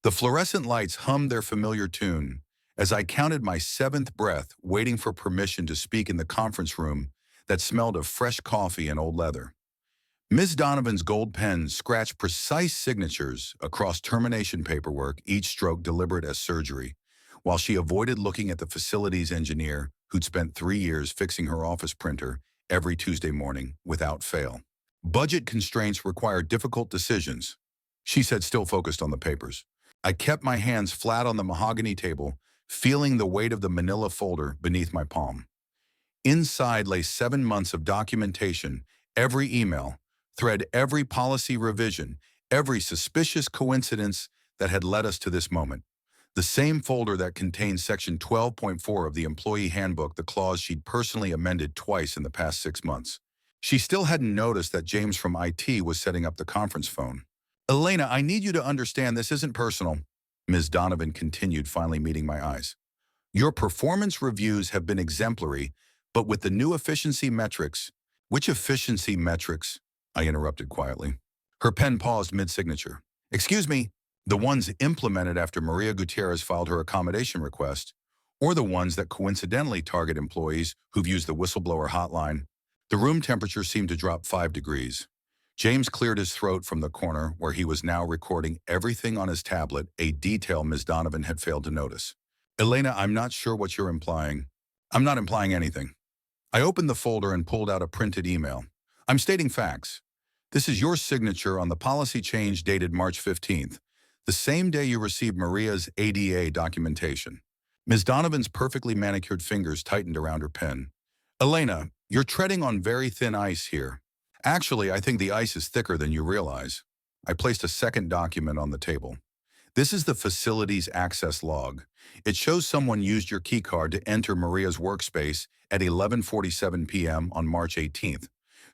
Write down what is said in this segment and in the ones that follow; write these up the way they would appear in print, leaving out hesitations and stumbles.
The fluorescent lights hummed their familiar tune as I counted my seventh breath, waiting for permission to speak in the conference room that smelled of fresh coffee and old leather. Ms. Donovan's gold pen scratched precise signatures across termination paperwork, each stroke deliberate as surgery, while she avoided looking at the facilities engineer who'd spent 3 years fixing her office printer every Tuesday morning without fail. Budget constraints require difficult decisions, she said, still focused on the papers. I kept my hands flat on the mahogany table, feeling the weight of the manila folder beneath my palm. Inside lay 7 months of documentation, every email, thread, every policy revision, every suspicious coincidence that had led us to this moment. The same folder that contained Section 12.4 of the Employee Handbook, the clause she'd personally amended twice in the past 6 months. She still hadn't noticed that James from IT was setting up the conference phone. "Elena, I need you to understand this isn't personal," Ms. Donovan continued, finally meeting my eyes. "Your performance reviews have been exemplary, but with the new efficiency metrics—" "Which efficiency metrics?" I interrupted quietly. Her pen paused mid-signature. "Excuse me, the ones implemented after Maria Gutierrez filed her accommodation request, or the ones that coincidentally target employees who've used the whistleblower hotline?" The room temperature seemed to drop 5 degrees. James cleared his throat from the corner where he was now recording everything on his tablet, a detail Ms. Donovan had failed to notice. "Elena, I'm not sure what you're implying." "I'm not implying anything." I opened the folder and pulled out a printed email. "I'm stating facts. This is your signature on the policy change dated March 15th, the same day you received Maria's ADA documentation." Ms. Donovan's perfectly manicured fingers tightened around her pen. "Elena, you're treading on very thin ice here. Actually, I think the ice is thicker than you realize." I placed a second document on the table. "This is the facility's access log. It shows someone used your keycard to enter Maria's workspace at 11:47 p.m. on March 18th,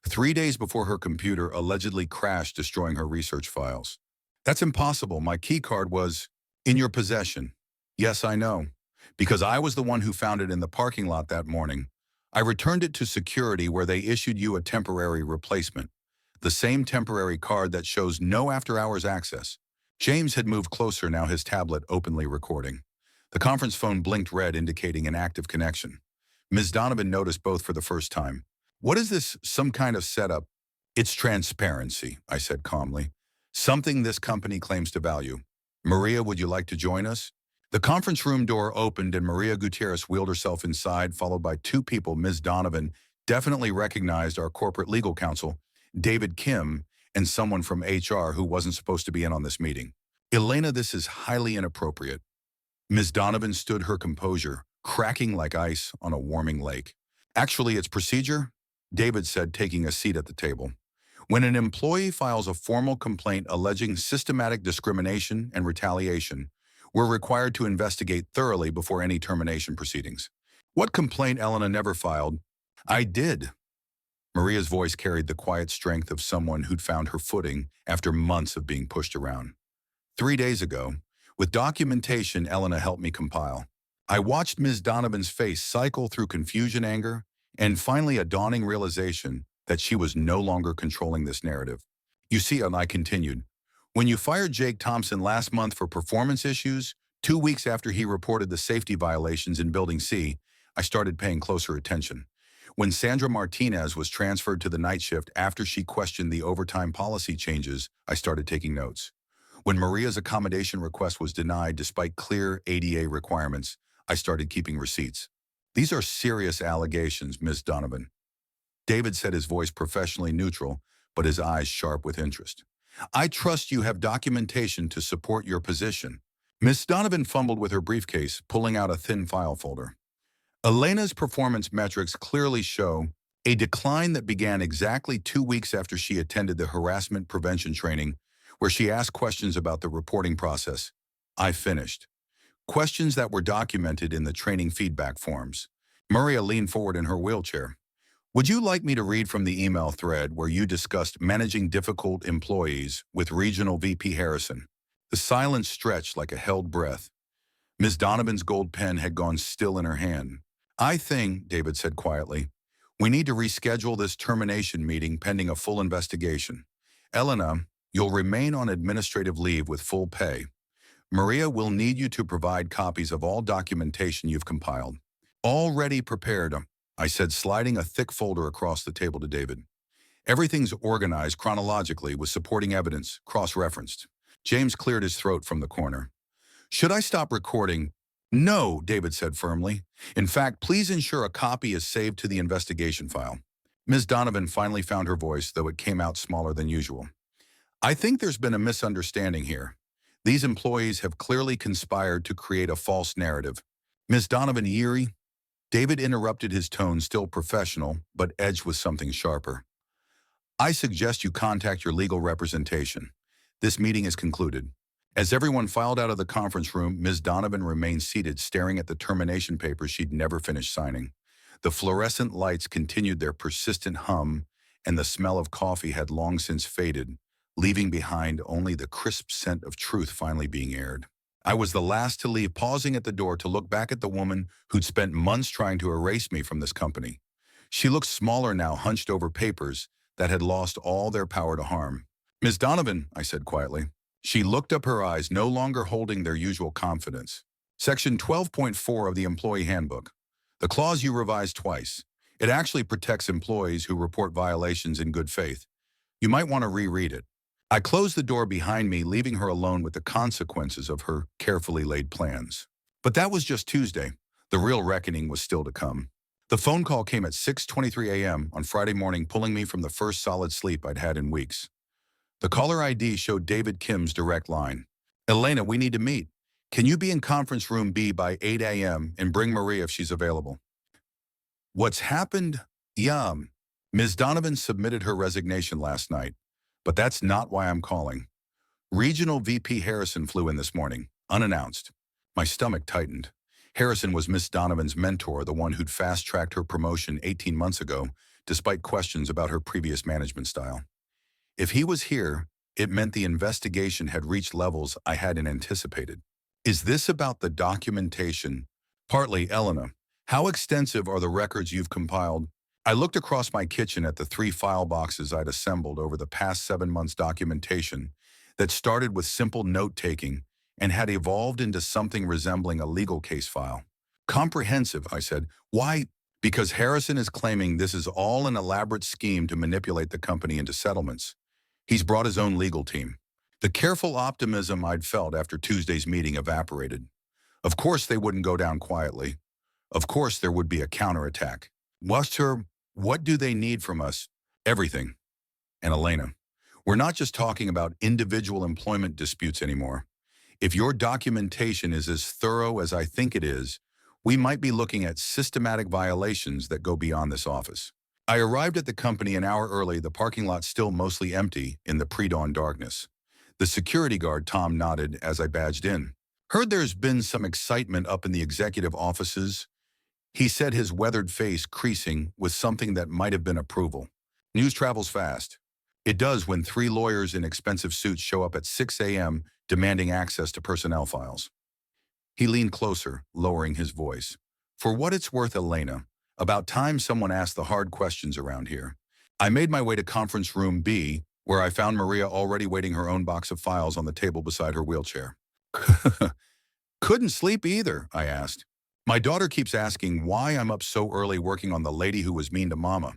3 days before her computer allegedly crashed, destroying her research files." "That's impossible. My keycard was in your possession." "Yes, I know, because I was the one who found it in the parking lot that morning. I returned it to security where they issued you a temporary replacement, the same temporary card that shows no after-hours access." James had moved closer, now his tablet openly recording. The conference phone blinked red, indicating an active connection. Ms. Donovan noticed both for the first time. "What is this, some kind of setup?" "It's transparency," I said calmly. "Something this company claims to value. Maria, would you like to join us?" The conference room door opened and Maria Gutierrez wheeled herself inside, followed by 2 people Ms. Donovan definitely recognized: our corporate legal counsel, David Kim, and someone from HR who wasn't supposed to be in on this meeting. "Elena, this is highly inappropriate." Ms. Donovan stood her composure, cracking like ice on a warming lake. "Actually, it's procedure," David said, taking a seat at the table. "When an employee files a formal complaint alleging systematic discrimination and retaliation, we're required to investigate thoroughly before any termination proceedings." "What complaint?" "Elena never filed." "I did." Maria's voice carried the quiet strength of someone who'd found her footing after months of being pushed around. 3 days ago, with documentation Elena helped me compile. I watched Ms. Donovan's face cycle through confusion, anger, and finally a dawning realization that she was no longer controlling this narrative. "You see," and I continued, "when you fired Jake Thompson last month for performance issues, 2 weeks after he reported the safety violations in Building C, I started paying closer attention. When Sandra Martinez was transferred to the night shift after she questioned the overtime policy changes, I started taking notes. When Maria's accommodation request was denied despite clear ADA requirements, I started keeping receipts." "These are serious allegations, Ms. Donovan." David said, his voice professionally neutral, but his eyes sharp with interest. "I trust you have documentation to support your position." Ms. Donovan fumbled with her briefcase, pulling out a thin file folder. "Elena's performance metrics clearly show a decline that began exactly 2 weeks after she attended the harassment prevention training, where she asked questions about the reporting process." I finished. "Questions that were documented in the training feedback forms." Maria leaned forward in her wheelchair. "Would you like me to read from the email thread where you discussed managing difficult employees with Regional VP Harrison?" The silence stretched like a held breath. Ms. Donovan's gold pen had gone still in her hand. "I think," David said quietly, "we need to reschedule this termination meeting pending a full investigation. Elena, you'll remain on administrative leave with full pay. Maria will need you to provide copies of all documentation you've compiled. Already prepared, I said, sliding a thick folder across the table to David. Everything's organized chronologically with supporting evidence, cross-referenced. James cleared his throat from the corner. Should I stop recording? No, David said firmly. In fact, please ensure a copy is saved to the investigation file. Ms. Donovan finally found her voice, though it came out smaller than usual. I think there's been a misunderstanding here. These employees have clearly conspired to create a false narrative. Ms. Donovan Erie? David interrupted, his tone still professional, but edged with something sharper. I suggest you contact your legal representation. This meeting is concluded. As everyone filed out of the conference room, Ms. Donovan remained seated, staring at the termination papers she'd never finished signing. The fluorescent lights continued their persistent hum, and the smell of coffee had long since faded, leaving behind only the crisp scent of truth finally being aired. I was the last to leave, pausing at the door to look back at the woman who'd spent months trying to erase me from this company. She looked smaller now, hunched over papers that had lost all their power to harm. Ms. Donovan, I said quietly. She looked up, her eyes no longer holding their usual confidence. Section 12.4 of the Employee Handbook. The clause you revised twice. It actually protects employees who report violations in good faith. You might want to reread it. I closed the door behind me, leaving her alone with the consequences of her carefully laid plans. But that was just Tuesday. The real reckoning was still to come. The phone call came at 6:23 a.m. on Friday morning, pulling me from the first solid sleep I'd had in weeks. The caller ID showed David Kim's direct line. Elena, we need to meet. Can you be in conference room B by 8 a.m. and bring Maria if she's available? What's happened? Yum. Ms. Donovan submitted her resignation last night, but that's not why I'm calling. Regional VP Harrison flew in this morning, unannounced. My stomach tightened. Harrison was Miss Donovan's mentor, the one who'd fast-tracked her promotion 18 months ago, despite questions about her previous management style. If he was here, it meant the investigation had reached levels I hadn't anticipated. Is this about the documentation? Partly, Elena. How extensive are the records you've compiled? I looked across my kitchen at the 3 file boxes I'd assembled over the past 7 months' documentation that started with simple note-taking and had evolved into something resembling a legal case file. Comprehensive, I said. Why? Because Harrison is claiming this is all an elaborate scheme to manipulate the company into settlements. He's brought his own legal team. The careful optimism I'd felt after Tuesday's meeting evaporated. Of course they wouldn't go down quietly. Of course there would be a counterattack. What do they need from us? Everything. And Elena, we're not just talking about individual employment disputes anymore. If your documentation is as thorough as I think it is, we might be looking at systematic violations that go beyond this office. I arrived at the company an hour early, the parking lot still mostly empty in the pre-dawn darkness. The security guard, Tom, nodded as I badged in. Heard there's been some excitement up in the executive offices, he said, his weathered face creasing with something that might have been approval. News travels fast. It does when 3 lawyers in expensive suits show up at 6 a.m. demanding access to personnel files. He leaned closer, lowering his voice. For what it's worth, Elena, about time someone asked the hard questions around here. I made my way to conference room B, where I found Maria already waiting, her own box of files on the table beside her wheelchair. Couldn't sleep either, I asked. My daughter keeps asking why I'm up so early working on the lady who was mean to Mama.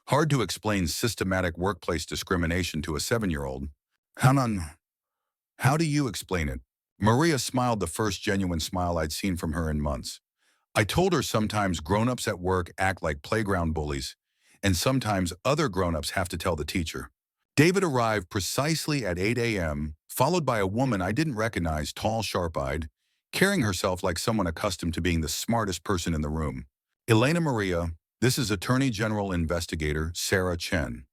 Hard to explain systematic workplace discrimination to a 7-year-old. How do you explain it? Maria smiled, the first genuine smile I'd seen from her in months. I told her sometimes grown-ups at work act like playground bullies, and sometimes other grown-ups have to tell the teacher. David arrived precisely at 8 a.m., followed by a woman I didn't recognize, tall, sharp-eyed, carrying herself like someone accustomed to being the smartest person in the room. Elena Maria, this is Attorney General Investigator Sarah Chen.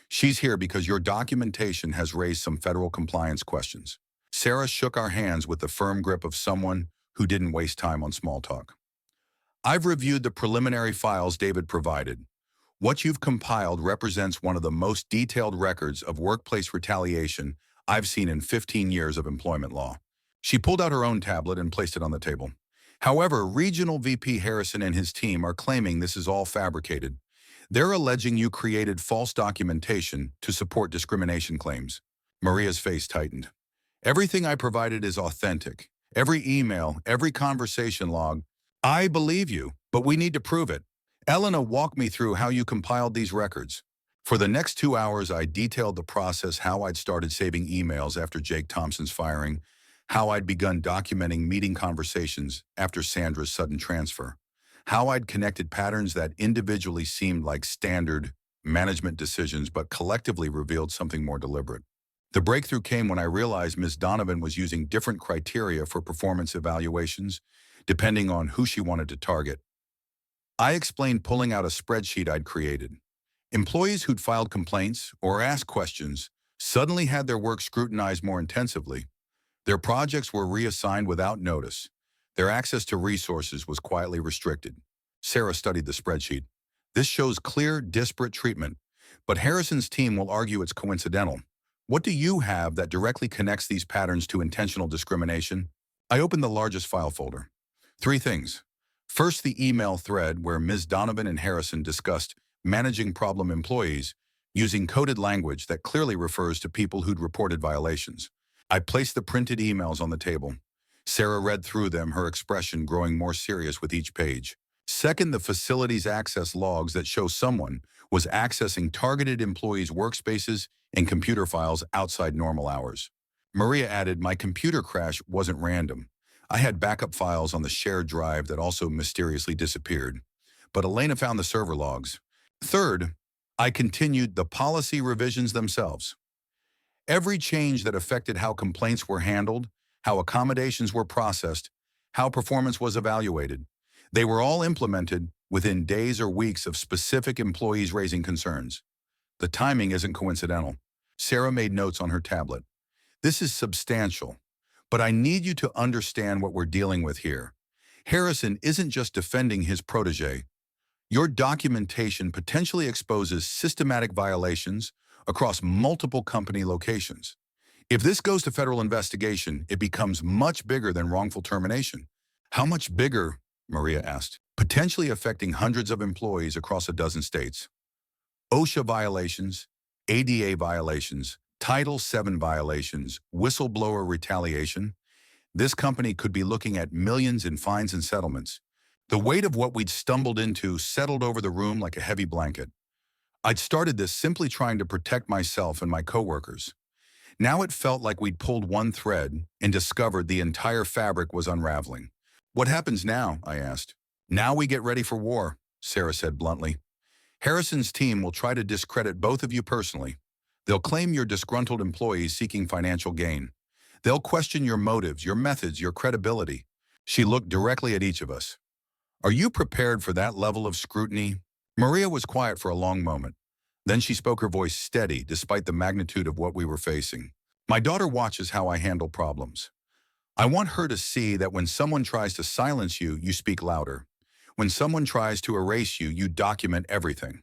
She's here because your documentation has raised some federal compliance questions. Sarah shook our hands with the firm grip of someone who didn't waste time on small talk. I've reviewed the preliminary files David provided. What you've compiled represents one of the most detailed records of workplace retaliation I've seen in 15 years of employment law. She pulled out her own tablet and placed it on the table. However, Regional VP Harrison and his team are claiming this is all fabricated. They're alleging you created false documentation to support discrimination claims. Maria's face tightened. Everything I provided is authentic, Every email, every conversation log. I believe you, but we need to prove it. Elena walked me through how you compiled these records. For the next 2 hours, I detailed the process, how I'd started saving emails after Jake Thompson's firing, how I'd begun documenting meeting conversations after Sandra's sudden transfer, how I'd connected patterns that individually seemed like standard management decisions but collectively revealed something more deliberate. The breakthrough came when I realized Ms. Donovan was using different criteria for performance evaluations, depending on who she wanted to target. I explained pulling out a spreadsheet I'd created. Employees who'd filed complaints or asked questions suddenly had their work scrutinized more intensively. Their projects were reassigned without notice. Their access to resources was quietly restricted. Sarah studied the spreadsheet. This shows clear, disparate treatment, but Harrison's team will argue it's coincidental. What do you have that directly connects these patterns to intentional discrimination? I opened the largest file folder. 3 things. First, the email thread where Ms. Donovan and Harrison discussed managing problem employees using coded language that clearly refers to people who'd reported violations. I placed the printed emails on the table. Sarah read through them, her expression growing more serious with each page. Second, the facility's access logs that show someone was accessing targeted employees' workspaces and computer files outside normal hours. Maria added, my computer crash wasn't random. I had backup files on the shared drive that also mysteriously disappeared. But Elena found the server logs. Third, I continued the policy revisions themselves. Every change that affected how complaints were handled, how accommodations were processed, how performance was evaluated, they were all implemented within days or weeks of specific employees raising concerns. The timing isn't coincidental. Sarah made notes on her tablet. This is substantial, but I need you to understand what we're dealing with here. Harrison isn't just defending his protege. Your documentation potentially exposes systematic violations across multiple company locations. If this goes to federal investigation, it becomes much bigger than wrongful termination. How much bigger? Maria asked. Potentially affecting hundreds of employees across a dozen states. OSHA violations, ADA violations, Title VII violations, whistleblower retaliation. This company could be looking at millions in fines and settlements. The weight of what we'd stumbled into settled over the room like a heavy blanket. I'd started this simply trying to protect myself and my coworkers. Now it felt like we'd pulled one thread and discovered the entire fabric was unraveling. What happens now? I asked. Now we get ready for war, Sarah said bluntly. Harrison's team will try to discredit both of you personally. They'll claim you're disgruntled employees seeking financial gain. They'll question your motives, your methods, your credibility. She looked directly at each of us. Are you prepared for that level of scrutiny? Maria was quiet for a long moment. Then she spoke, her voice steady despite the magnitude of what we were facing. My daughter watches how I handle problems. I want her to see that when someone tries to silence you, you speak louder. When someone tries to erase you, you document everything.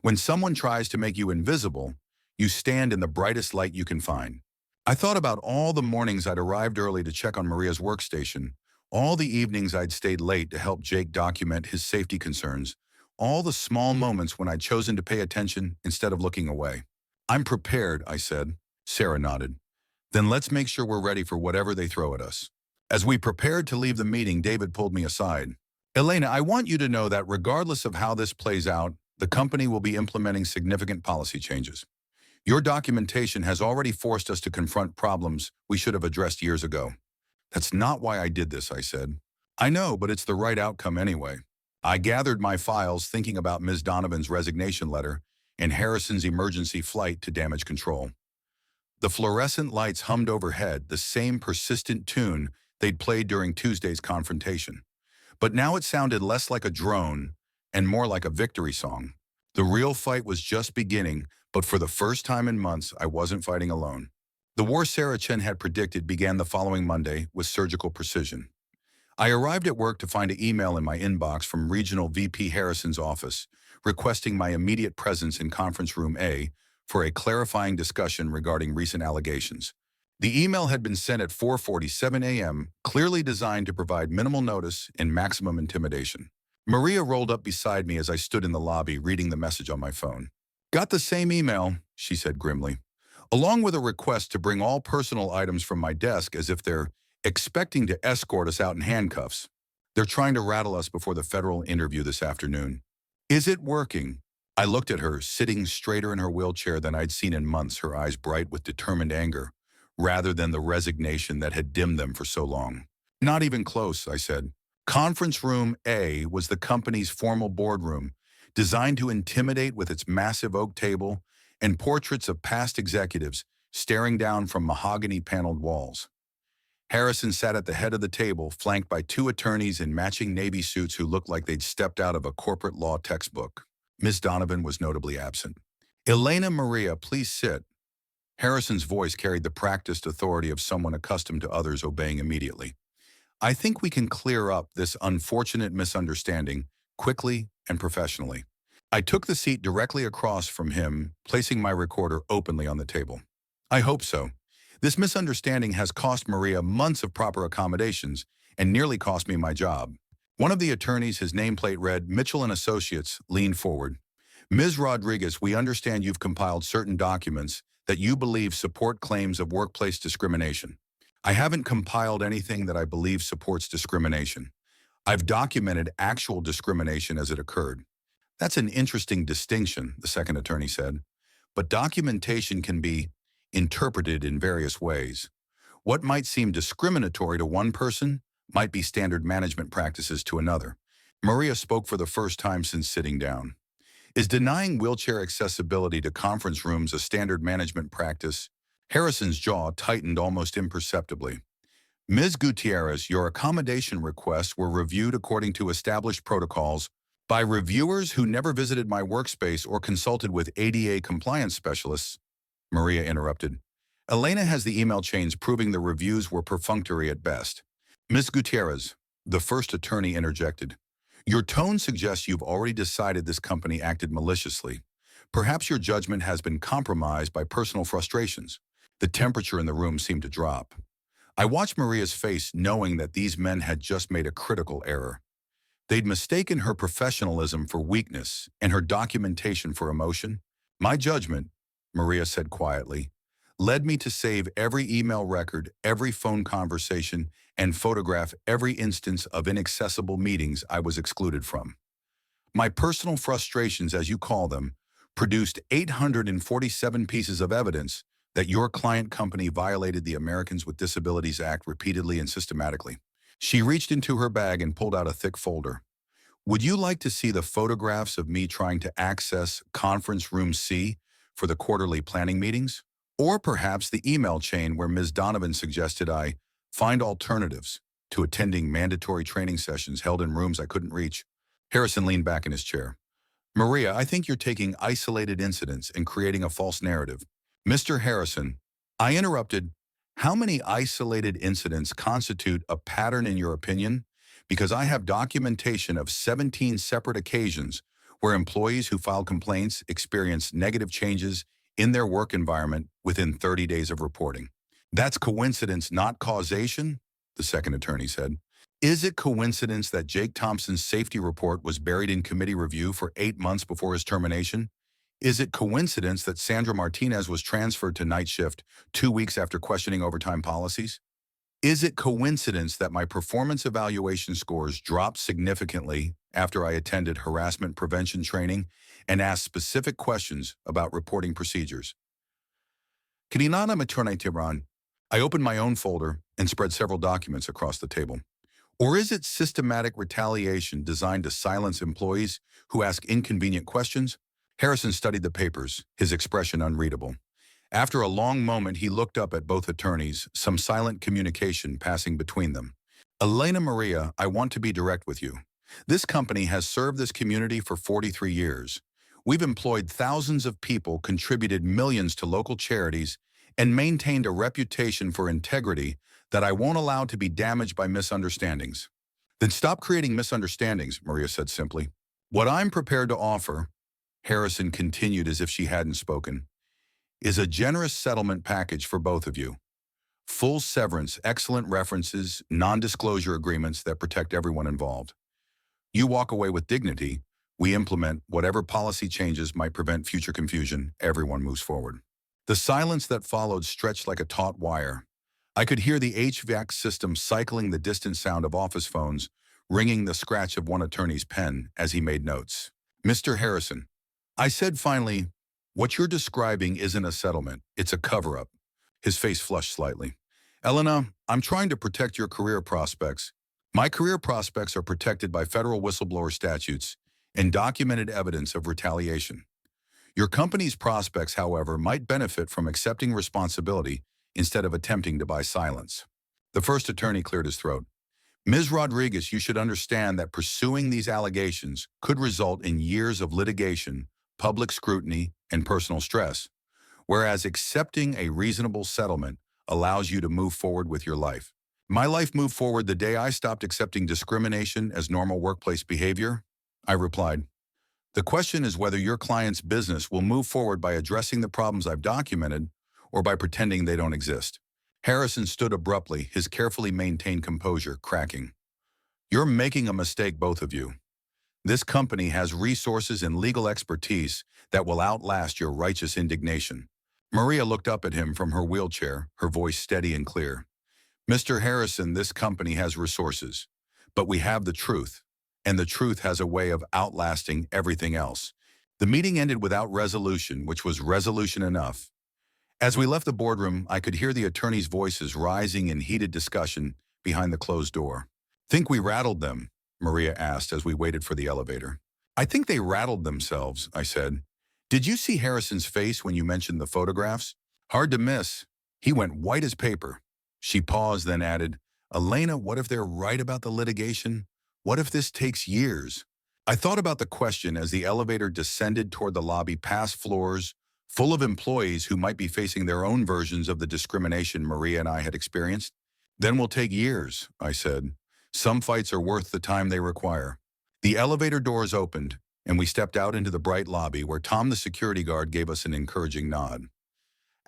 When someone tries to make you invisible, you stand in the brightest light you can find. I thought about all the mornings I'd arrived early to check on Maria's workstation, all the evenings I'd stayed late to help Jake document his safety concerns, all the small moments when I'd chosen to pay attention instead of looking away. I'm prepared, I said. Sarah nodded. Then let's make sure we're ready for whatever they throw at us. As we prepared to leave the meeting, David pulled me aside. Elena, I want you to know that regardless of how this plays out, the company will be implementing significant policy changes. Your documentation has already forced us to confront problems we should have addressed years ago. That's not why I did this, I said. I know, but it's the right outcome anyway. I gathered my files thinking about Ms. Donovan's resignation letter and Harrison's emergency flight to damage control. The fluorescent lights hummed overhead, the same persistent tune they'd played during Tuesday's confrontation. But now it sounded less like a drone and more like a victory song. The real fight was just beginning, but for the first time in months, I wasn't fighting alone. The war Sarah Chen had predicted began the following Monday with surgical precision. I arrived at work to find an email in my inbox from Regional VP Harrison's office, requesting my immediate presence in Conference Room A for a clarifying discussion regarding recent allegations. The email had been sent at 4:47 a.m., clearly designed to provide minimal notice and maximum intimidation. Maria rolled up beside me as I stood in the lobby reading the message on my phone. Got the same email, she said grimly, along with a request to bring all personal items from my desk as if they're expecting to escort us out in handcuffs. They're trying to rattle us before the federal interview this afternoon. Is it working? I looked at her, sitting straighter in her wheelchair than I'd seen in months, her eyes bright with determined anger, rather than the resignation that had dimmed them for so long. Not even close, I said. Conference Room A was the company's formal boardroom, designed to intimidate with its massive oak table and portraits of past executives staring down from mahogany-paneled walls. Harrison sat at the head of the table, flanked by two attorneys in matching Navy suits who looked like they'd stepped out of a corporate law textbook. Ms. Donovan was notably absent. Elena Maria, please sit. Harrison's voice carried the practiced authority of someone accustomed to others obeying immediately. I think we can clear up this unfortunate misunderstanding quickly and professionally. I took the seat directly across from him, placing my recorder openly on the table. I hope so. This misunderstanding has cost Maria months of proper accommodations and nearly cost me my job. One of the attorneys, his nameplate read Mitchell & Associates, leaned forward. Ms. Rodriguez, we understand you've compiled certain documents that you believe support claims of workplace discrimination. I haven't compiled anything that I believe supports discrimination. I've documented actual discrimination as it occurred. That's an interesting distinction, the second attorney said. But documentation can be interpreted in various ways. What might seem discriminatory to one person might be standard management practices to another. Maria spoke for the first time since sitting down. Is denying wheelchair accessibility to conference rooms a standard management practice? Harrison's jaw tightened almost imperceptibly. Ms. Gutierrez, your accommodation requests were reviewed according to established protocols by reviewers who never visited my workspace or consulted with ADA compliance specialists, Maria interrupted. Elena has the email chains proving the reviews were perfunctory at best. Ms. Gutierrez, the first attorney interjected. Your tone suggests you've already decided this company acted maliciously. Perhaps your judgment has been compromised by personal frustrations. The temperature in the room seemed to drop. I watched Maria's face, knowing that these men had just made a critical error. They'd mistaken her professionalism for weakness and her documentation for emotion. My judgment, Maria said quietly, led me to save every email record, every phone conversation, and photograph every instance of inaccessible meetings I was excluded from. My personal frustrations, as you call them, produced 847 pieces of evidence that your client company violated the Americans with Disabilities Act repeatedly and systematically. She reached into her bag and pulled out a thick folder. Would you like to see the photographs of me trying to access Conference Room C for the quarterly planning meetings? Or perhaps the email chain where Ms. Donovan suggested I find alternatives to attending mandatory training sessions held in rooms I couldn't reach? Harrison leaned back in his chair. Maria, I think you're taking isolated incidents and creating a false narrative. Mr. Harrison, I interrupted. How many isolated incidents constitute a pattern in your opinion? Because I have documentation of 17 separate occasions where employees who filed complaints experienced negative changes in their work environment within 30 days of reporting. That's coincidence, not causation, the second attorney said. Is it coincidence that Jake Thompson's safety report was buried in committee review for 8 months before his termination? Is it coincidence that Sandra Martinez was transferred to night shift 2 weeks after questioning overtime policies? Is it coincidence that my performance evaluation scores dropped significantly after I attended harassment prevention training and asked specific questions about reporting procedures? Kaninana Materniteran, I opened my own folder and spread several documents across the table. Or is it systematic retaliation designed to silence employees who ask inconvenient questions? Harrison studied the papers, his expression unreadable. After a long moment, he looked up at both attorneys, some silent communication passing between them. Elena Maria, I want to be direct with you. This company has served this community for 43 years. We've employed thousands of people, contributed millions to local charities, and maintained a reputation for integrity that I won't allow to be damaged by misunderstandings. Then stop creating misunderstandings, Maria said simply. What I'm prepared to offer, Harrison continued as if she hadn't spoken, is a generous settlement package for both of you. Full severance, excellent references, non-disclosure agreements that protect everyone involved. You walk away with dignity. We implement whatever policy changes might prevent future confusion. Everyone moves forward. The silence that followed stretched like a taut wire. I could hear the HVAC system cycling, the distant sound of office phones, ringing, the scratch of one attorney's pen as he made notes. "Mr. Harrison," I said finally, "what you're describing isn't a settlement, it's a cover-up." His face flushed slightly. "Elena, I'm trying to protect your career prospects. My career prospects are protected by federal whistleblower statutes and documented evidence of retaliation. Your company's prospects, however, might benefit from accepting responsibility instead of attempting to buy silence." The first attorney cleared his throat. "Ms. Rodriguez, you should understand that pursuing these allegations could result in years of litigation, public scrutiny, and personal stress, whereas accepting a reasonable settlement allows you to move forward with your life. My life moved forward the day I stopped accepting discrimination as normal workplace behavior," I replied. "The question is whether your client's business will move forward by addressing the problems I've documented or by pretending they don't exist." Harrison stood abruptly, his carefully maintained composure cracking. "You're making a mistake, both of you. This company has resources and legal expertise that will outlast your righteous indignation." Maria looked up at him from her wheelchair, her voice steady and clear. "Mr. Harrison, this company has resources, but we have the truth, and the truth has a way of outlasting everything else." The meeting ended without resolution, which was resolution enough. As we left the boardroom, I could hear the attorneys' voices rising in heated discussion behind the closed door. "Think we rattled them?" Maria asked as we waited for the elevator. "I think they rattled themselves," I said. "Did you see Harrison's face when you mentioned the photographs? Hard to miss. He went white as paper." She paused, then added, "Elena, what if they're right about the litigation? What if this takes years?" I thought about the question as the elevator descended toward the lobby, past floors full of employees who might be facing their own versions of the discrimination Maria and I had experienced. "Then will take years," I said. "Some fights are worth the time they require." The elevator doors opened, and we stepped out into the bright lobby where Tom, the security guard, gave us an encouraging nod.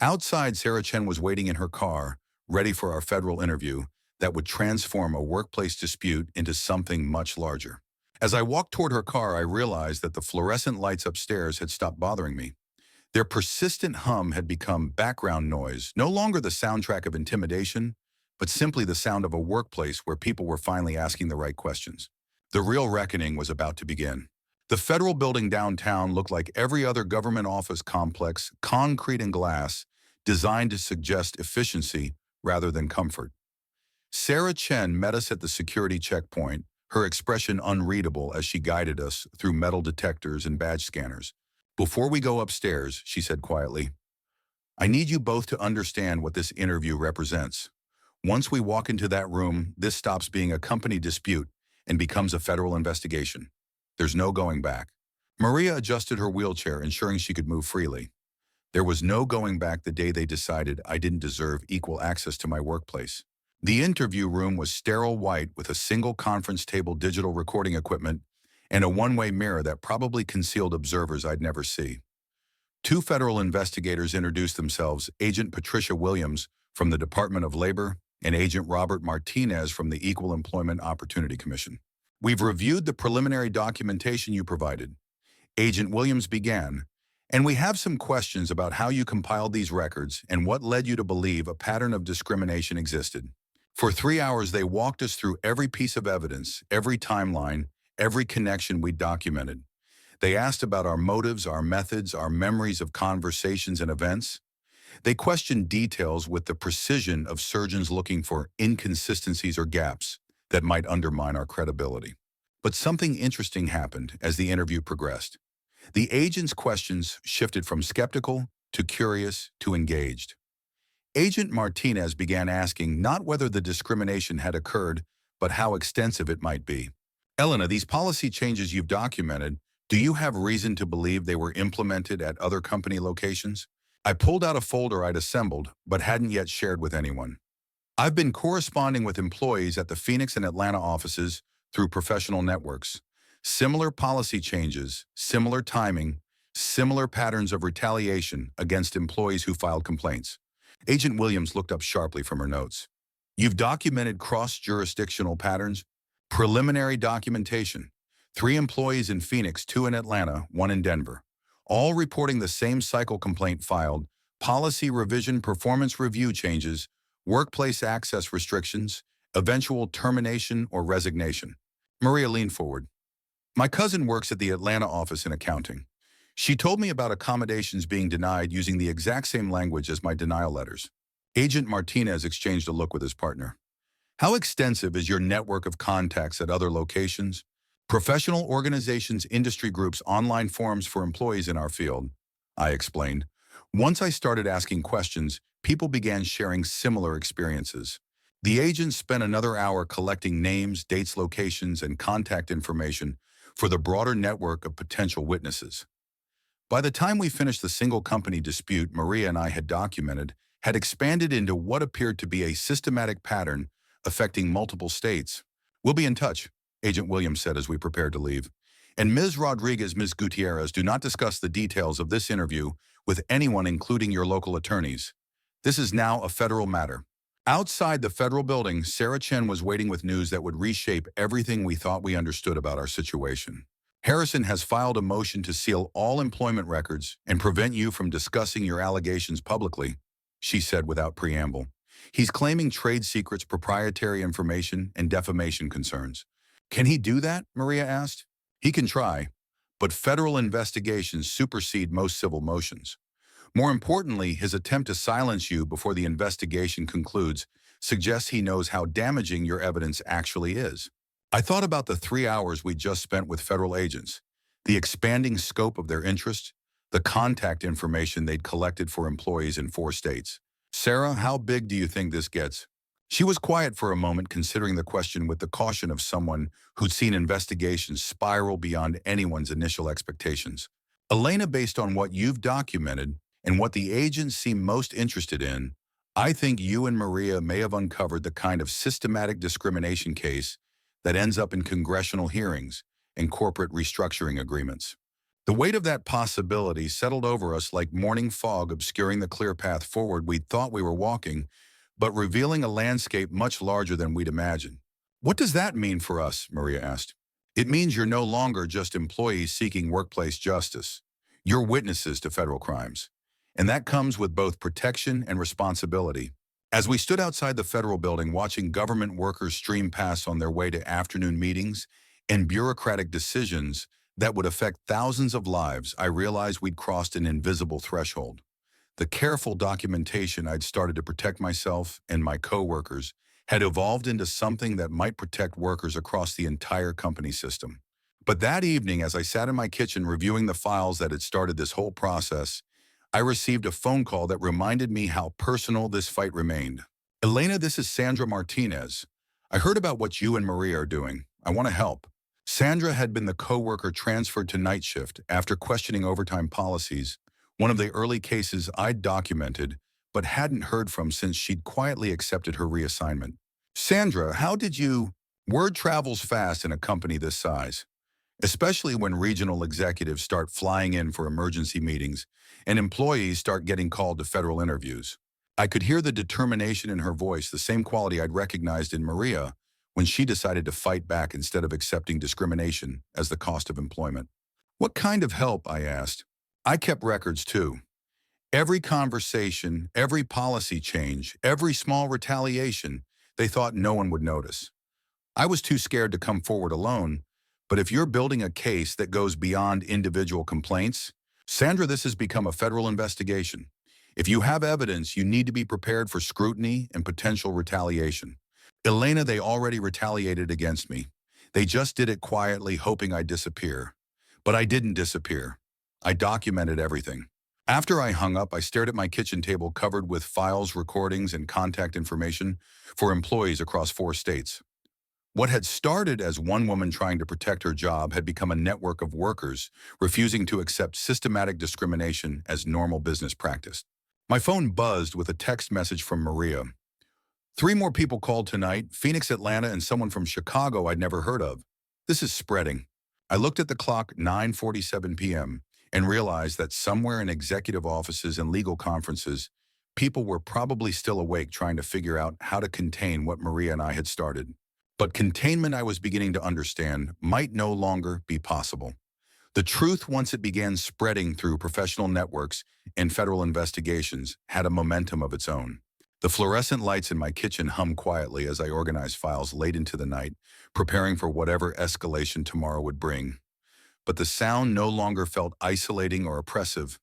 Outside, Sarah Chen was waiting in her car, ready for our federal interview that would transform a workplace dispute into something much larger. As I walked toward her car, I realized that the fluorescent lights upstairs had stopped bothering me. Their persistent hum had become background noise, no longer the soundtrack of intimidation, but simply the sound of a workplace where people were finally asking the right questions. The real reckoning was about to begin. The federal building downtown looked like every other government office complex, concrete and glass, designed to suggest efficiency rather than comfort. Sarah Chen met us at the security checkpoint, her expression unreadable as she guided us through metal detectors and badge scanners. "Before we go upstairs," she said quietly, "I need you both to understand what this interview represents. Once we walk into that room, this stops being a company dispute and becomes a federal investigation. There's no going back." Maria adjusted her wheelchair, ensuring she could move freely. There was no going back the day they decided I didn't deserve equal access to my workplace. The interview room was sterile white with a single conference table, digital recording equipment, and a one-way mirror that probably concealed observers I'd never see. Two federal investigators introduced themselves, Agent Patricia Williams from the Department of Labor and Agent Robert Martinez from the Equal Employment Opportunity Commission. "We've reviewed the preliminary documentation you provided," Agent Williams began, "and we have some questions about how you compiled these records and what led you to believe a pattern of discrimination existed." For 3 hours, they walked us through every piece of evidence, every timeline, every connection we documented. They asked about our motives, our methods, our memories of conversations and events. They questioned details with the precision of surgeons looking for inconsistencies or gaps that might undermine our credibility. But something interesting happened as the interview progressed. The agent's questions shifted from skeptical to curious to engaged. Agent Martinez began asking not whether the discrimination had occurred, but how extensive it might be. "Elena, these policy changes you've documented, do you have reason to believe they were implemented at other company locations?" I pulled out a folder I'd assembled, but hadn't yet shared with anyone. "I've been corresponding with employees at the Phoenix and Atlanta offices through professional networks. Similar policy changes, similar timing, similar patterns of retaliation against employees who filed complaints." Agent Williams looked up sharply from her notes. "You've documented cross-jurisdictional patterns?" "Preliminary documentation. 3 employees in Phoenix, 2 in Atlanta, 1 in Denver. All reporting the same cycle complaint filed, policy revision, performance review changes, workplace access restrictions, eventual termination or resignation. Maria leaned forward. My cousin works at the Atlanta office in accounting. She told me about accommodations being denied using the exact same language as my denial letters. Agent Martinez exchanged a look with his partner. How extensive is your network of contacts at other locations? Professional organizations, industry groups, online forums for employees in our field, I explained. Once I started asking questions, people began sharing similar experiences. The agent spent another hour collecting names, dates, locations, and contact information for the broader network of potential witnesses. By the time we finished the single company dispute Maria and I had documented, had expanded into what appeared to be a systematic pattern affecting multiple states. We'll be in touch, Agent Williams said as we prepared to leave. And Ms. Rodriguez, Ms. Gutierrez, do not discuss the details of this interview with anyone, including your local attorneys. This is now a federal matter. Outside the federal building, Sarah Chen was waiting with news that would reshape everything we thought we understood about our situation. Harrison has filed a motion to seal all employment records and prevent you from discussing your allegations publicly, she said without preamble. He's claiming trade secrets, proprietary information, and defamation concerns. Can he do that? Maria asked. He can try, but federal investigations supersede most civil motions. More importantly, his attempt to silence you before the investigation concludes suggests he knows how damaging your evidence actually is. I thought about the 3 hours we just spent with federal agents, the expanding scope of their interest, the contact information they'd collected for employees in 4 states. Sarah, how big do you think this gets? She was quiet for a moment, considering the question with the caution of someone who'd seen investigations spiral beyond anyone's initial expectations. Elena, based on what you've documented and what the agents seem most interested in, I think you and Maria may have uncovered the kind of systematic discrimination case that ends up in congressional hearings and corporate restructuring agreements. The weight of that possibility settled over us like morning fog, obscuring the clear path forward we thought we were walking, but revealing a landscape much larger than we'd imagined. What does that mean for us? Maria asked. It means you're no longer just employees seeking workplace justice. You're witnesses to federal crimes. And that comes with both protection and responsibility. As we stood outside the federal building watching government workers stream past on their way to afternoon meetings and bureaucratic decisions that would affect thousands of lives, I realized we'd crossed an invisible threshold. The careful documentation I'd started to protect myself and my co-workers had evolved into something that might protect workers across the entire company system. But that evening, as I sat in my kitchen reviewing the files that had started this whole process, I received a phone call that reminded me how personal this fight remained. Elena, this is Sandra Martinez. I heard about what you and Maria are doing. I want to help. Sandra had been the co-worker transferred to night shift after questioning overtime policies, one of the early cases I'd documented but hadn't heard from since she'd quietly accepted her reassignment. Sandra, how did you... Word travels fast in a company this size, especially when regional executives start flying in for emergency meetings and employees start getting called to federal interviews. I could hear the determination in her voice, the same quality I'd recognized in Maria when she decided to fight back instead of accepting discrimination as the cost of employment. What kind of help? I asked. I kept records too. Every conversation, every policy change, every small retaliation, they thought no one would notice. I was too scared to come forward alone, but if you're building a case that goes beyond individual complaints, Sandra, this has become a federal investigation. If you have evidence, you need to be prepared for scrutiny and potential retaliation. Elena, they already retaliated against me. They just did it quietly, hoping I'd disappear. But I didn't disappear. I documented everything. After I hung up, I stared at my kitchen table covered with files, recordings, and contact information for employees across 4 states. What had started as one woman trying to protect her job had become a network of workers refusing to accept systematic discrimination as normal business practice. My phone buzzed with a text message from Maria. 3 more people called tonight, Phoenix, Atlanta, and someone from Chicago I'd never heard of. This is spreading. I looked at the clock, 9:47 p.m., and realized that somewhere in executive offices and legal conferences, people were probably still awake trying to figure out how to contain what Maria and I had started. But containment, I was beginning to understand, might no longer be possible. The truth, once it began spreading through professional networks and federal investigations, had a momentum of its own. The fluorescent lights in my kitchen hum quietly as I organize files late into the night, preparing for whatever escalation tomorrow would bring. But the sound no longer felt isolating or oppressive.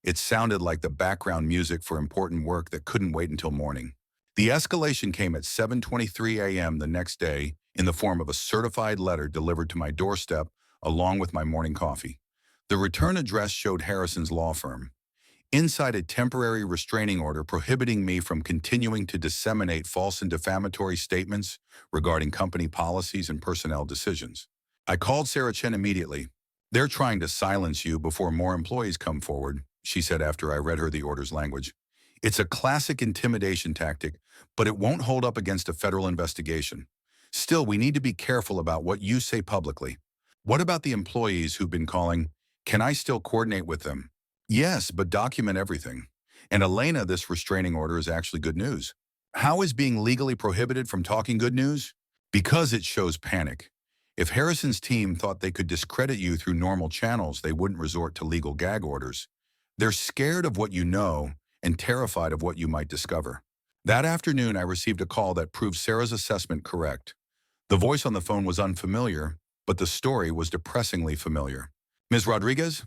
It sounded like the background music for important work that couldn't wait until morning. The escalation came at 7:23 a.m. the next day in the form of a certified letter delivered to my doorstep along with my morning coffee. The return address showed Harrison's law firm. Inside a temporary restraining order prohibiting me from continuing to disseminate false and defamatory statements regarding company policies and personnel decisions. I called Sarah Chen immediately. "They're trying to silence you before more employees come forward," she said after I read her the order's language. "It's a classic intimidation tactic, but it won't hold up against a federal investigation. Still, we need to be careful about what you say publicly." "What about the employees who've been calling? Can I still coordinate with them?" "Yes, but document everything." "And Elena, this restraining order is actually good news." "How is being legally prohibited from talking good news?" "Because it shows panic. If Harrison's team thought they could discredit you through normal channels, they wouldn't resort to legal gag orders. They're scared of what you know and terrified of what you might discover." That afternoon, I received a call that proved Sarah's assessment correct. The voice on the phone was unfamiliar, but the story was depressingly familiar. "Ms. Rodriguez?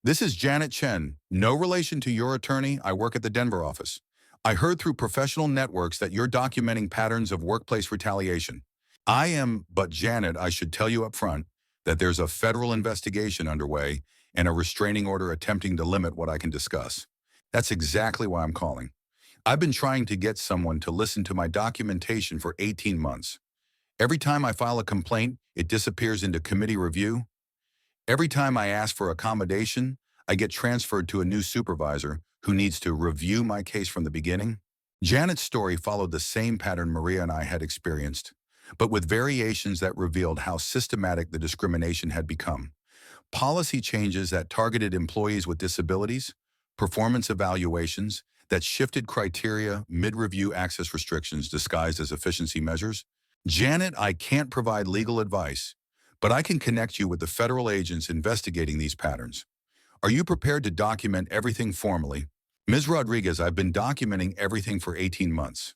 This is Janet Chen. No relation to your attorney. I work at the Denver office. I heard through professional networks that you're documenting patterns of workplace retaliation. I am, but Janet, I should tell you up front that there's a federal investigation underway and a restraining order attempting to limit what I can discuss. That's exactly why I'm calling. I've been trying to get someone to listen to my documentation for 18 months. Every time I file a complaint, it disappears into committee review. Every time I ask for accommodation, I get transferred to a new supervisor who needs to review my case from the beginning." Janet's story followed the same pattern Maria and I had experienced, but with variations that revealed how systematic the discrimination had become. Policy changes that targeted employees with disabilities, performance evaluations that shifted criteria, mid-review access restrictions disguised as efficiency measures. "Janet, I can't provide legal advice, but I can connect you with the federal agents investigating these patterns. Are you prepared to document everything formally?" "Ms. Rodriguez, I've been documenting everything for 18 months.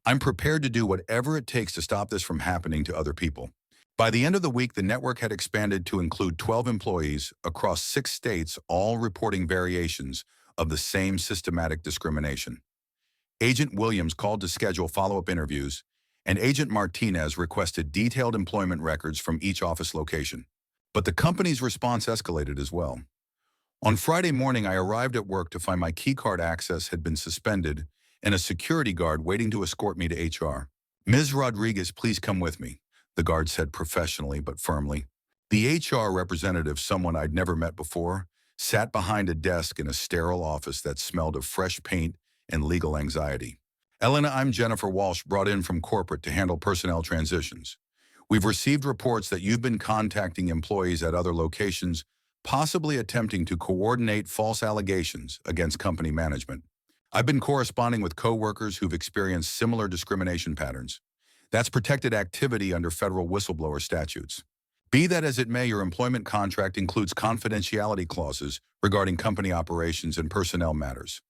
I'm prepared to do whatever it takes to stop this from happening to other people." By the end of the week, the network had expanded to include 12 employees across 6 states, all reporting variations of the same systematic discrimination. Agent Williams called to schedule follow-up interviews, and Agent Martinez requested detailed employment records from each office location. But the company's response escalated as well. On Friday morning, I arrived at work to find my keycard access had been suspended and a security guard waiting to escort me to HR. "Ms. Rodriguez, please come with me," the guard said professionally but firmly. The HR representative, someone I'd never met before, sat behind a desk in a sterile office that smelled of fresh paint and legal anxiety. "Elena, I'm Jennifer Walsh, brought in from corporate to handle personnel transitions. We've received reports that you've been contacting employees at other locations, possibly attempting to coordinate false allegations against company management. I've been corresponding with coworkers who've experienced similar discrimination patterns. That's protected activity under federal whistleblower statutes. Be that as it may, your employment contract includes confidentiality clauses regarding company operations and personnel matters.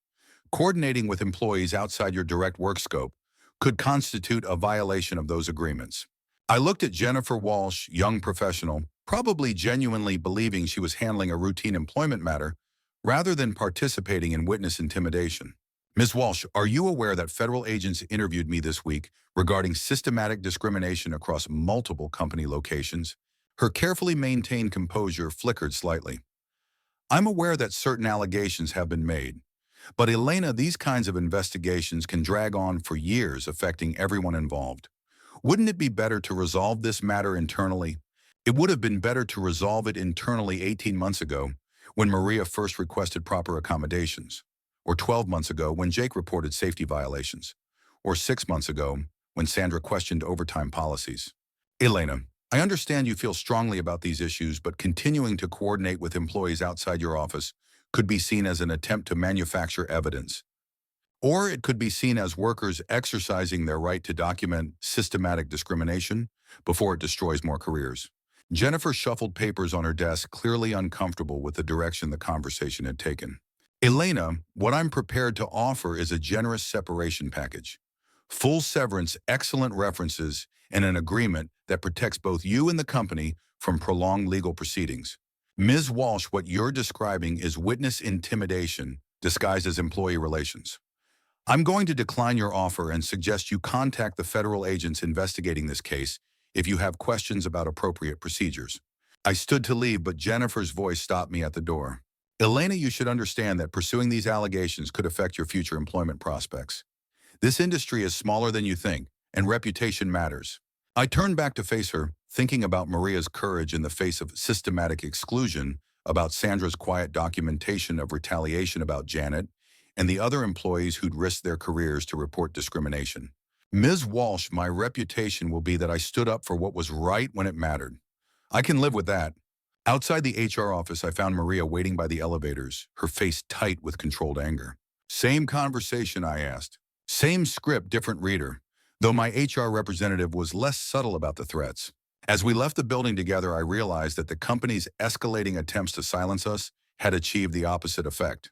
Coordinating with employees outside your direct work scope could constitute a violation of those agreements." I looked at Jennifer Walsh, young professional, probably genuinely believing she was handling a routine employment matter rather than participating in witness intimidation. "Ms. Walsh, are you aware that federal agents interviewed me this week regarding systematic discrimination across multiple company locations?" Her carefully maintained composure flickered slightly. "I'm aware that certain allegations have been made. But Elena, these kinds of investigations can drag on for years, affecting everyone involved. Wouldn't it be better to resolve this matter internally? It would have been better to resolve it internally 18 months ago when Maria first requested proper accommodations, or 12 months ago when Jake reported safety violations, or 6 months ago when Sandra questioned overtime policies. Elena, I understand you feel strongly about these issues, but continuing to coordinate with employees outside your office could be seen as an attempt to manufacture evidence. Or it could be seen as workers exercising their right to document systematic discrimination before it destroys more careers." Jennifer shuffled papers on her desk, clearly uncomfortable with the direction the conversation had taken. Elena, what I'm prepared to offer is a generous separation package. Full severance, excellent references, and an agreement that protects both you and the company from prolonged legal proceedings. Ms. Walsh, what you're describing is witness intimidation disguised as employee relations. I'm going to decline your offer and suggest you contact the federal agents investigating this case if you have questions about appropriate procedures. I stood to leave, but Jennifer's voice stopped me at the door. Elena, you should understand that pursuing these allegations could affect your future employment prospects. This industry is smaller than you think, and reputation matters. I turned back to face her, thinking about Maria's courage in the face of systematic exclusion, about Sandra's quiet documentation of retaliation about Janet, and the other employees who'd risked their careers to report discrimination. Ms. Walsh, my reputation will be that I stood up for what was right when it mattered. I can live with that. Outside the HR office, I found Maria waiting by the elevators, her face tight with controlled anger. Same conversation, I asked. Same script, different reader, though my HR representative was less subtle about the threats. As we left the building together, I realized that the company's escalating attempts to silence us had achieved the opposite effect.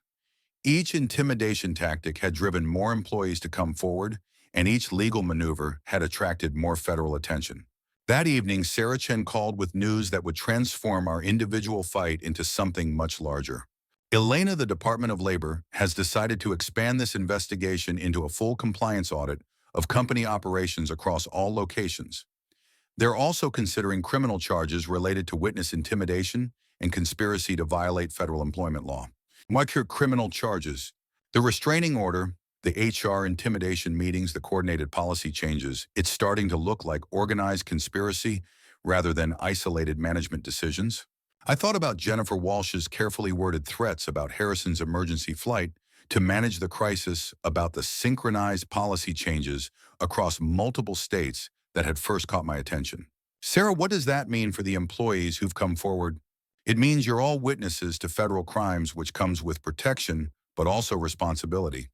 Each intimidation tactic had driven more employees to come forward, and each legal maneuver had attracted more federal attention. That evening, Sarah Chen called with news that would transform our individual fight into something much larger. Elena, the Department of Labor, has decided to expand this investigation into a full compliance audit of company operations across all locations. They're also considering criminal charges related to witness intimidation and conspiracy to violate federal employment law. What are criminal charges? The restraining order, the HR intimidation meetings, the coordinated policy changes, it's starting to look like organized conspiracy rather than isolated management decisions. I thought about Jennifer Walsh's carefully worded threats about Harrison's emergency flight to manage the crisis, about the synchronized policy changes across multiple states that had first caught my attention. Sarah, what does that mean for the employees who've come forward? It means you're all witnesses to federal crimes, which comes with protection, but also responsibility.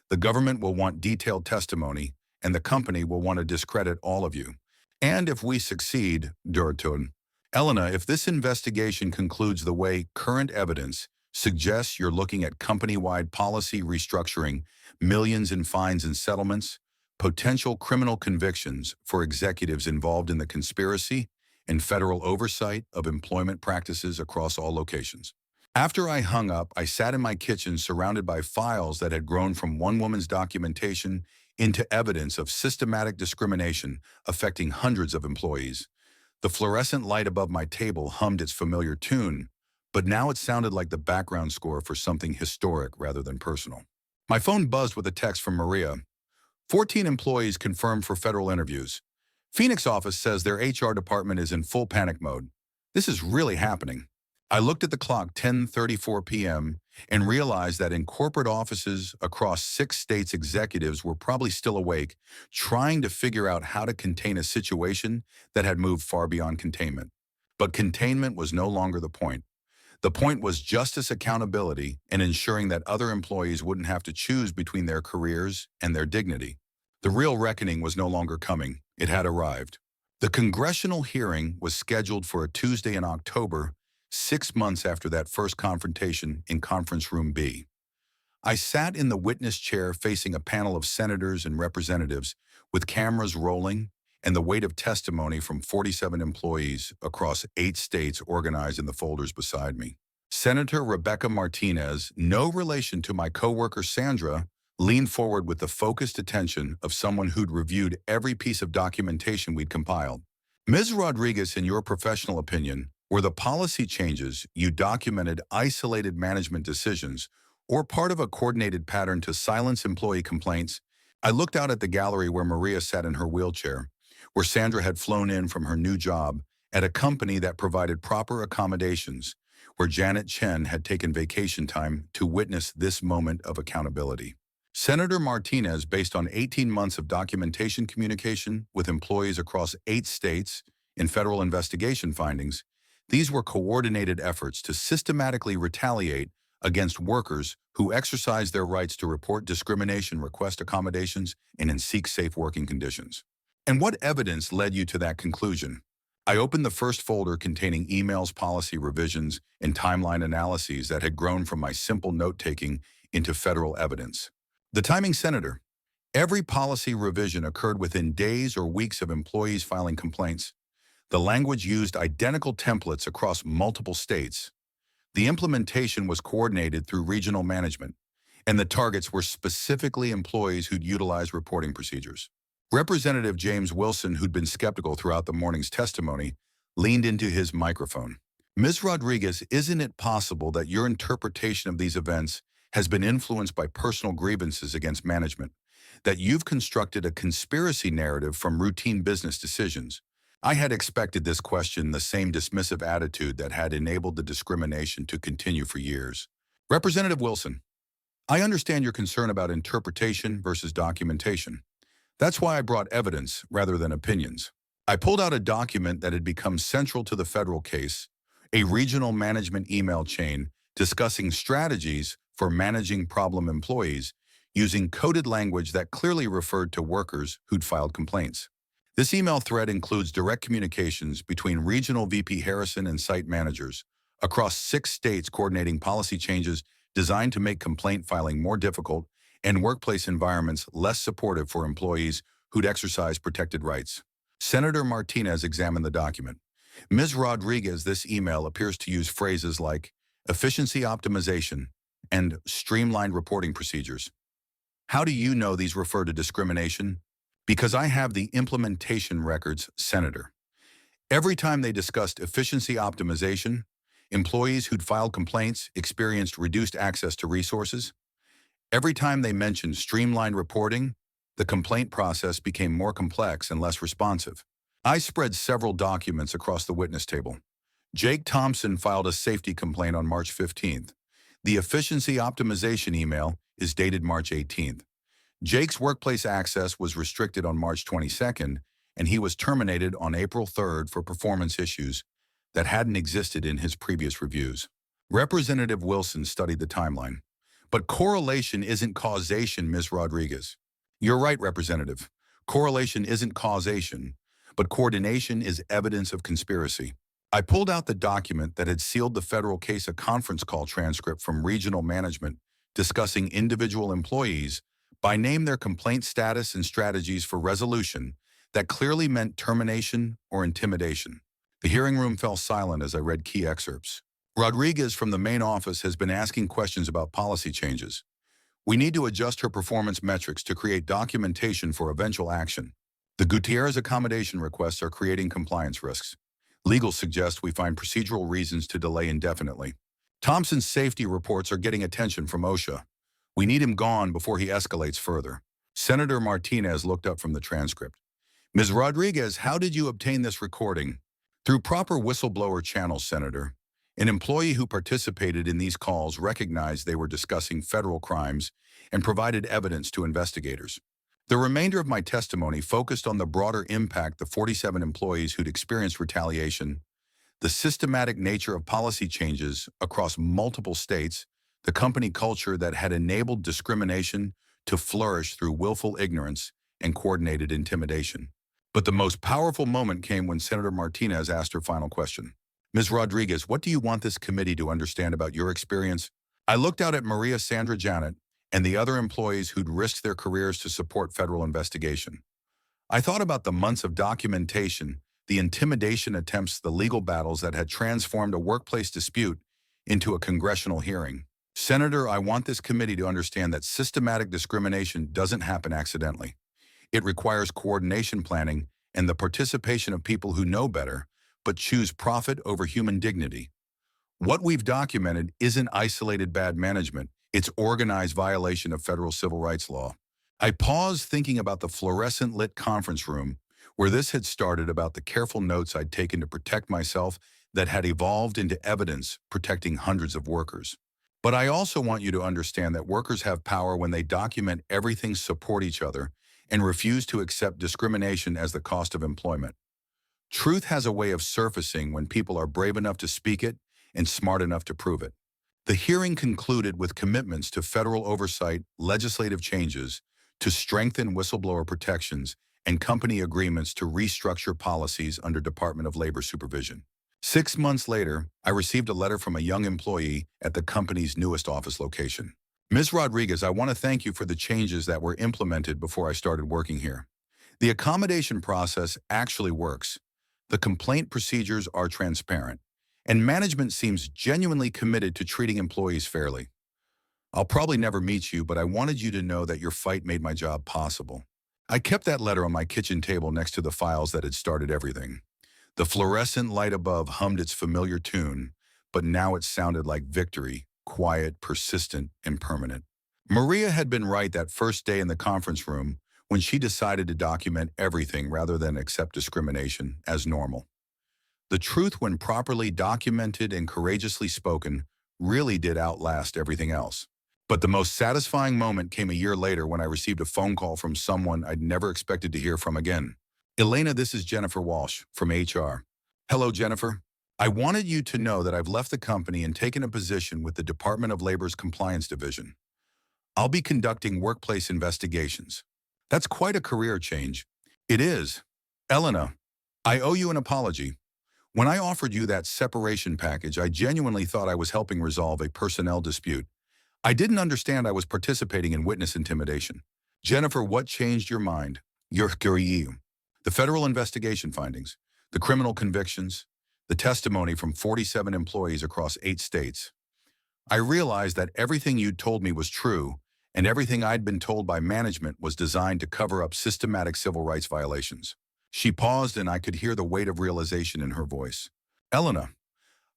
The government will want detailed testimony, and the company will want to discredit all of you. And if we succeed, Durtun, Elena, if this investigation concludes the way current evidence suggests you're looking at company-wide policy restructuring, millions in fines and settlements, potential criminal convictions for executives involved in the conspiracy, and federal oversight of employment practices across all locations. After I hung up, I sat in my kitchen surrounded by files that had grown from one woman's documentation into evidence of systematic discrimination affecting hundreds of employees. The fluorescent light above my table hummed its familiar tune, but now it sounded like the background score for something historic rather than personal. My phone buzzed with a text from Maria. 14 employees confirmed for federal interviews. Phoenix office says their HR department is in full panic mode. This is really happening. I looked at the clock, 10:34 p.m., and realized that in corporate offices across 6 states, executives were probably still awake, trying to figure out how to contain a situation that had moved far beyond containment. But containment was no longer the point. The point was justice, accountability, and ensuring that other employees wouldn't have to choose between their careers and their dignity. The real reckoning was no longer coming. It had arrived. The congressional hearing was scheduled for a Tuesday in October, 6 months after that first confrontation in Conference Room B. I sat in the witness chair facing a panel of senators and representatives with cameras rolling and the weight of testimony from 47 employees across 8 states organized in the folders beside me. Senator Rebecca Martinez, no relation to my coworker Sandra, leaned forward with the focused attention of someone who'd reviewed every piece of documentation we'd compiled. Ms. Rodriguez, in your professional opinion, were the policy changes you documented isolated management decisions or part of a coordinated pattern to silence employee complaints? I looked out at the gallery where Maria sat in her wheelchair, where Sandra had flown in from her new job at a company that provided proper accommodations, where Janet Chen had taken vacation time to witness this moment of accountability. Senator Martinez, based on 18 months of documentation communication with employees across 8 states in federal investigation findings, these were coordinated efforts to systematically retaliate against workers who exercise their rights to report discrimination, request accommodations, and seek safe working conditions. And what evidence led you to that conclusion? I opened the first folder containing emails, policy revisions, and timeline analyses that had grown from my simple note-taking into federal evidence. The timing, Senator. Every policy revision occurred within days or weeks of employees filing complaints. The language used identical templates across multiple states. The implementation was coordinated through regional management, and the targets were specifically employees who'd utilized reporting procedures. Representative James Wilson, who'd been skeptical throughout the morning's testimony, leaned into his microphone. Ms. Rodriguez, isn't it possible that your interpretation of these events has been influenced by personal grievances against management, that you've constructed a conspiracy narrative from routine business decisions? I had expected this question, the same dismissive attitude that had enabled the discrimination to continue for years. Representative Wilson, I understand your concern about interpretation versus documentation. That's why I brought evidence rather than opinions. I pulled out a document that had become central to the federal case, a regional management email chain discussing strategies for managing problem employees using coded language that clearly referred to workers who'd filed complaints. This email thread includes direct communications between Regional VP Harrison and site managers across 6 states coordinating policy changes designed to make complaint filing more difficult and workplace environments less supportive for employees who'd exercise protected rights. Senator Martinez examined the document. Ms. Rodriguez, this email appears to use phrases like efficiency optimization and streamlined reporting procedures. How do you know these refer to discrimination? Because I have the implementation records, Senator. Every time they discussed efficiency optimization, employees who'd filed complaints experienced reduced access to resources. Every time they mentioned streamlined reporting, the complaint process became more complex and less responsive. I spread several documents across the witness table. Jake Thompson filed a safety complaint on March 15th. The efficiency optimization email is dated March 18th. Jake's workplace access was restricted on March 22nd, and he was terminated on April 3rd for performance issues that hadn't existed in his previous reviews. Representative Wilson studied the timeline. But correlation isn't causation, Ms. Rodriguez. You're right, Representative. Correlation isn't causation, but coordination is evidence of conspiracy. I pulled out the document that had sealed the federal case, a conference call transcript from regional management discussing individual employees by name, their complaint status, and strategies for resolution that clearly meant termination or intimidation. The hearing room fell silent as I read key excerpts. Rodriguez from the main office has been asking questions about policy changes. We need to adjust her performance metrics to create documentation for eventual action. The Gutierrez accommodation requests are creating compliance risks. Legal suggests we find procedural reasons to delay indefinitely. Thompson's safety reports are getting attention from OSHA. We need him gone before he escalates further. Senator Martinez looked up from the transcript. Ms. Rodriguez, how did you obtain this recording? Through proper whistleblower channels, Senator. An employee who participated in these calls recognized they were discussing federal crimes and provided evidence to investigators. The remainder of my testimony focused on the broader impact the 47 employees who'd experienced retaliation, the systematic nature of policy changes across multiple states, the company culture that had enabled discrimination to flourish through willful ignorance and coordinated intimidation. But the most powerful moment came when Senator Martinez asked her final question. Ms. Rodriguez, what do you want this committee to understand about your experience? I looked out at Maria Sandra Janet and the other employees who'd risked their careers to support federal investigation. I thought about the months of documentation, the intimidation attempts, the legal battles that had transformed a workplace dispute into a congressional hearing. Senator, I want this committee to understand that systematic discrimination doesn't happen accidentally. It requires coordination, planning, and the participation of people who know better, but choose profit over human dignity. What we've documented isn't isolated bad management, it's organized violation of federal civil rights law. I paused thinking about the fluorescent lit conference room where this had started, about the careful notes I'd taken to protect myself that had evolved into evidence protecting hundreds of workers. But I also want you to understand that workers have power when they document everything, support each other, and refuse to accept discrimination as the cost of employment. Truth has a way of surfacing when people are brave enough to speak it and smart enough to prove it. The hearing concluded with commitments to federal oversight, legislative changes to strengthen whistleblower protections, and company agreements to restructure policies under Department of Labor supervision. 6 months later, I received a letter from a young employee at the company's newest office location. Ms. Rodriguez, I want to thank you for the changes that were implemented before I started working here. The accommodation process actually works. The complaint procedures are transparent, and management seems genuinely committed to treating employees fairly. I'll probably never meet you, but I wanted you to know that your fight made my job possible. I kept that letter on my kitchen table next to the files that had started everything. The fluorescent light above hummed its familiar tune, but now it sounded like victory, quiet, persistent, and permanent. Maria had been right that first day in the conference room when she decided to document everything rather than accept discrimination as normal. The truth, when properly documented and courageously spoken, really did outlast everything else. But the most satisfying moment came a year later when I received a phone call from someone I'd never expected to hear from again. Elena, this is Jennifer Walsh from HR. Hello, Jennifer. I wanted you to know that I've left the company and taken a position with the Department of Labor's Compliance Division. I'll be conducting workplace investigations. That's quite a career change. It is. Elena, I owe you an apology. When I offered you that separation package, I genuinely thought I was helping resolve a personnel dispute. I didn't understand I was participating in witness intimidation. Jennifer, what changed your mind? The federal investigation findings, the criminal convictions, the testimony from 47 employees across 8 states. I realized that everything you'd told me was true, and everything I'd been told by management was designed to cover up systematic civil rights violations. She paused, and I could hear the weight of realization in her voice. Elena,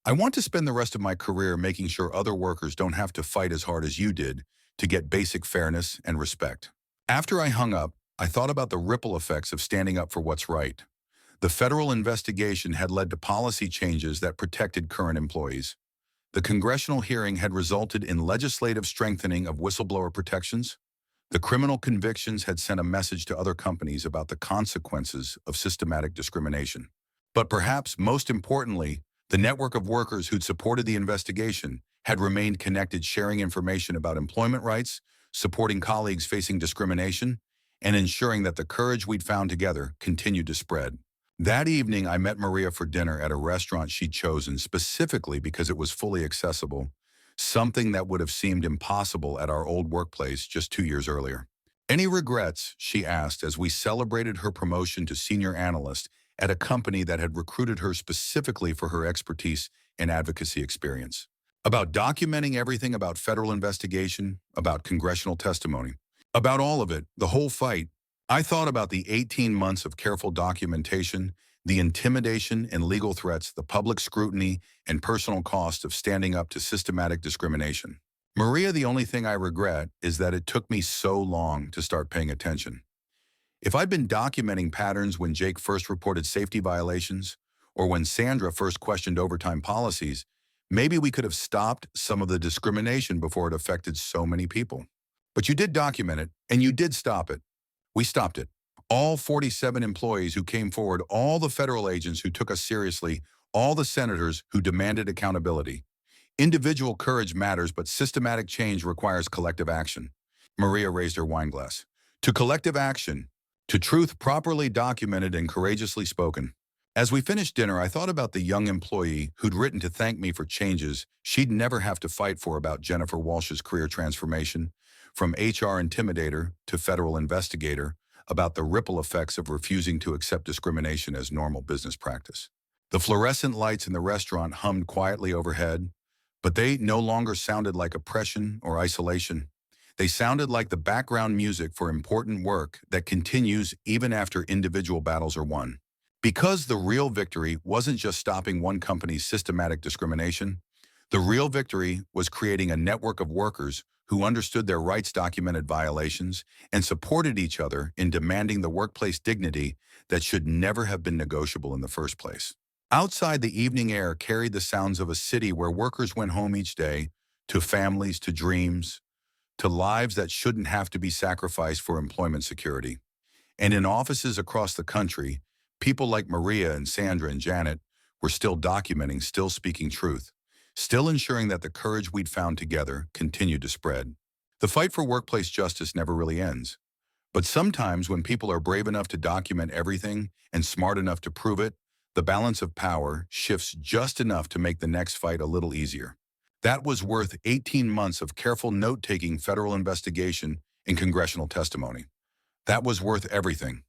I want to spend the rest of my career making sure other workers don't have to fight as hard as you did to get basic fairness and respect. After I hung up, I thought about the ripple effects of standing up for what's right. The federal investigation had led to policy changes that protected current employees. The congressional hearing had resulted in legislative strengthening of whistleblower protections. The criminal convictions had sent a message to other companies about the consequences of systematic discrimination. But perhaps most importantly, the network of workers who'd supported the investigation had remained connected, sharing information about employment rights, supporting colleagues facing discrimination, and ensuring that the courage we'd found together continued to spread. That evening, I met Maria for dinner at a restaurant she'd chosen specifically because it was fully accessible, something that would have seemed impossible at our old workplace just 2 years earlier. Any regrets, she asked as we celebrated her promotion to senior analyst at a company that had recruited her specifically for her expertise and advocacy experience. About documenting everything about federal investigation, about congressional testimony, about all of it, the whole fight. I thought about the 18 months of careful documentation, the intimidation and legal threats, the public scrutiny and personal cost of standing up to systematic discrimination. Maria, the only thing I regret is that it took me so long to start paying attention. If I'd been documenting patterns when Jake first reported safety violations, or when Sandra first questioned overtime policies, maybe we could have stopped some of the discrimination before it affected so many people. But you did document it, and you did stop it. We stopped it. All 47 employees who came forward, all the federal agents who took us seriously, all the senators who demanded accountability. Individual courage matters, but systematic change requires collective action. Maria raised her wine glass. To collective action, to truth properly documented and courageously spoken. As we finished dinner, I thought about the young employee who'd written to thank me for changes she'd never have to fight for about Jennifer Walsh's career transformation, from HR intimidator to federal investigator, about the ripple effects of refusing to accept discrimination as normal business practice. The fluorescent lights in the restaurant hummed quietly overhead, but they no longer sounded like oppression or isolation. They sounded like the background music for important work that continues even after individual battles are won. Because the real victory wasn't just stopping one company's systematic discrimination, the real victory was creating a network of workers who understood their rights, documented violations, and supported each other in demanding the workplace dignity that should never have been negotiable in the first place. Outside, the evening air carried the sounds of a city where workers went home each day to families, to dreams, to lives that shouldn't have to be sacrificed for employment security. And in offices across the country, people like Maria and Sandra and Janet were still documenting, still speaking truth, still ensuring that the courage we'd found together continued to spread. The fight for workplace justice never really ends. But sometimes when people are brave enough to document everything and smart enough to prove it, the balance of power shifts just enough to make the next fight a little easier. That was worth 18 months of careful note-taking, federal investigation, and congressional testimony. That was worth everything.